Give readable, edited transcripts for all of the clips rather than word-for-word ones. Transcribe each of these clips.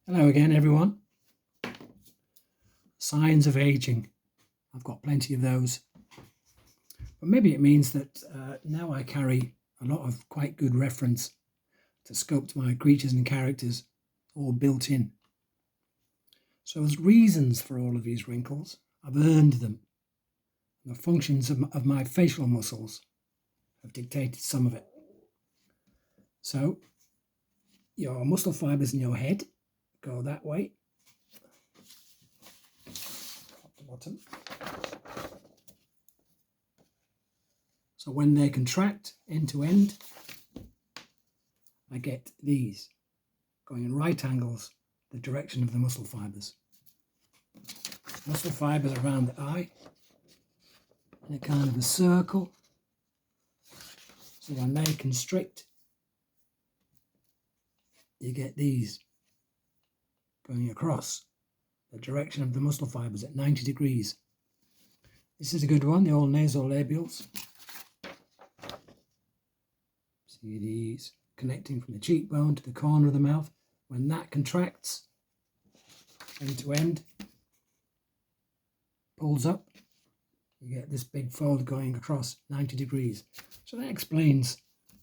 Hello again, everyone. Signs of aging. I've got plenty of those. But maybe it means that now I carry a lot of quite good reference to sculpt my creatures and characters, all built in. So there's reasons for all of these wrinkles. I've earned them. The functions of my facial muscles have dictated some of it. So your muscle fibers in your head go that way. Top to bottom. So when they contract end to end, I get these going in right angles the direction of the muscle fibers. Muscle fibers around the eye in a kind of a circle. So when they constrict, you get these going across the direction of the muscle fibers at 90 degrees. This is a good one, the old nasolabials. See these connecting from the cheekbone to the corner of the mouth. When that contracts, end to end, pulls up, you get this big fold going across 90 degrees. So that explains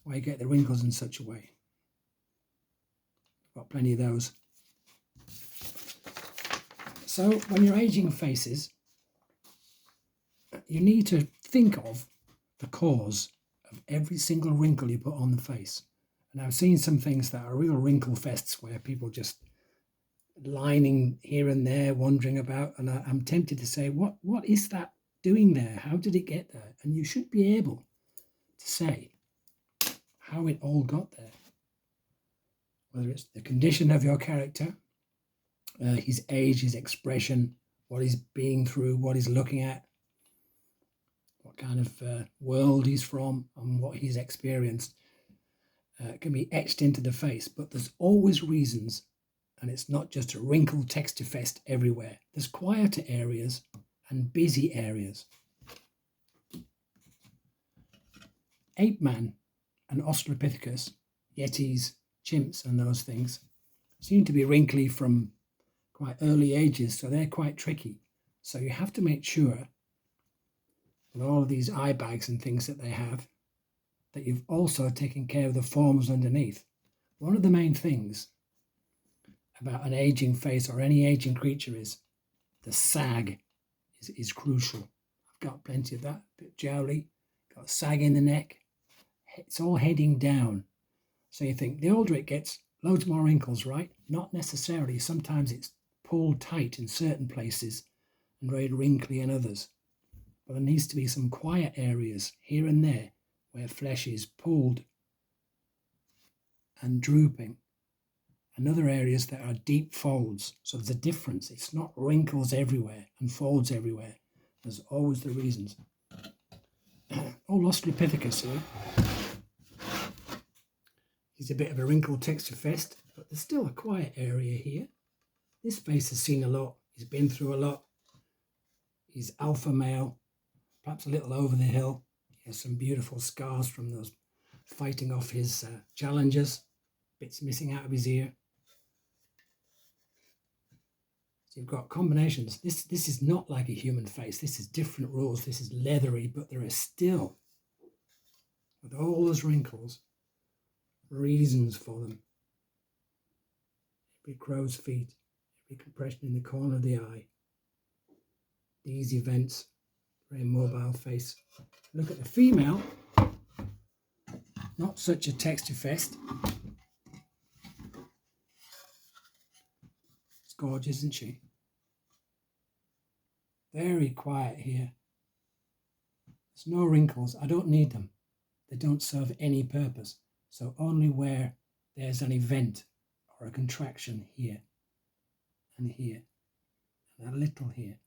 why you get the wrinkles in such a way. Got plenty of those. So when you're aging faces, you need to think of the cause of every single wrinkle you put on the face. And I've seen some things that are real wrinkle fests where people just lining here and there, wandering about, and I'm tempted to say, what is that doing there? How did it get there? And you should be able to say how it all got there. Whether it's the condition of your character, his age, his expression, what he's being through, what he's looking at, what kind of world he's from, and what he's experienced. It can be etched into the face, but there's always reasons, and it's not just a wrinkle texture fest everywhere. There's quieter areas and busy areas. Ape man and Australopithecus, Yetis, chimps and those things seem to be wrinkly from quite early ages, so they're quite tricky. So you have to make sure with all of these eye bags and things that they have that you've also taken care of the forms underneath. One of the main things about an aging face or any aging creature is the sag is crucial. I've got plenty of that, a bit jowly, got sag in the neck. It's all heading down. So you think the older it gets, loads more wrinkles, right? Not necessarily. Sometimes it's pulled tight in certain places and very wrinkly in others. But there needs to be some quiet areas here and there where flesh is pulled and drooping, and other areas that are deep folds. So there's a difference. It's not wrinkles everywhere and folds everywhere. There's always the reasons. Old Australopithecus here. He's a bit of a wrinkle texture fest, but there's still a quiet area here. This face has seen a lot. He's been through a lot. He's alpha male, perhaps a little over the hill. He has some beautiful scars from those fighting off his challengers. Bits missing out of his ear. So you've got combinations. This is not like a human face. This is different rules. This is leathery, but there is still, with all those wrinkles, reasons for them. Every crow's feet, every compression in the corner of the eye. These events, very mobile face. Look at the female, not such a texture fest. It's gorgeous, isn't she? Very quiet here. There's no wrinkles. I don't need them. They don't serve any purpose. So only where there's an event or a contraction here and here and a little here.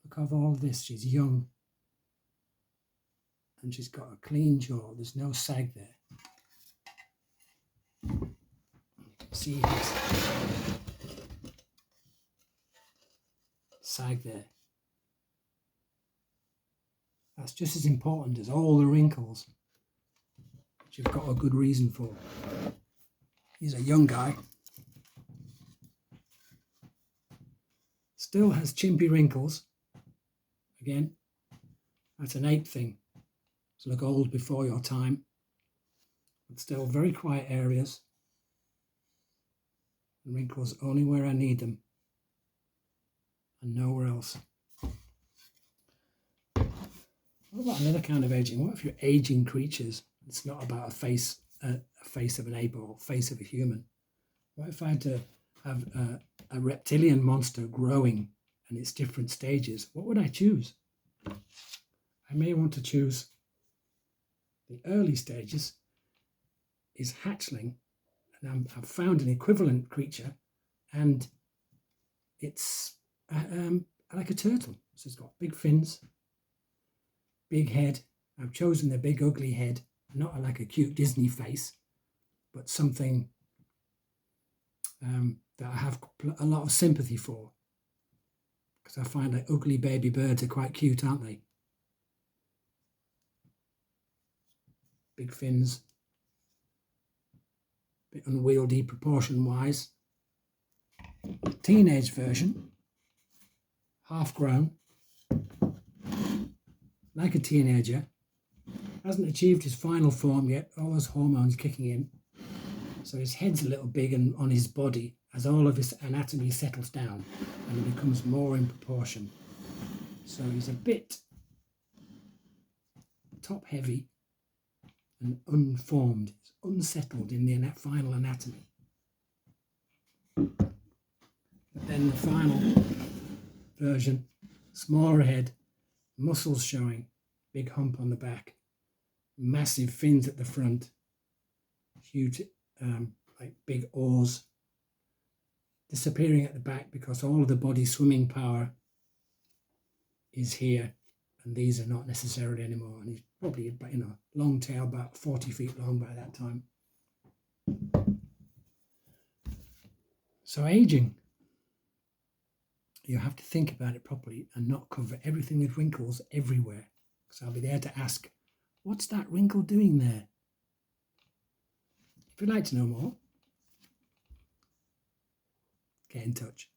Look over all this. She's young and she's got a clean jaw. There's no sag there. You can see this sag there. That's just as important as all the wrinkles. You've got a good reason for. He's a young guy. Still has chimpy wrinkles. Again, that's an ape thing. To look old before your time. But still very quiet areas. And wrinkles only where I need them. And nowhere else. What about another kind of aging? What if you're aging creatures? It's not about a face of an ape or a face of a human. What if I had to have a reptilian monster growing and its different stages? What would I choose? I may want to choose the early stages is hatchling, and I've found an equivalent creature, and it's like a turtle. So it's got big fins, big head. I've chosen the big ugly head, not like a cute Disney face, but something that I have a lot of sympathy for, because I find that ugly baby birds are quite cute, aren't they? Big fins, a bit unwieldy proportion-wise. Teenage version, half grown, like a teenager, hasn't achieved his final form yet, all those hormones kicking in. So his head's a little big and on his body as all of his anatomy settles down and it becomes more in proportion. So he's a bit top heavy and unformed, it's unsettled in the final anatomy. But then the final version, smaller head, muscles showing, big hump on the back, massive fins at the front, huge like big oars, disappearing at the back because all of the body swimming power is here, and these are not necessarily anymore. And he's probably, long tail, about 40 feet long by that time. So aging, you have to think about it properly and not cover everything with wrinkles everywhere, because I'll be there to ask, what's that wrinkle doing there? If you'd like to know more, get in touch.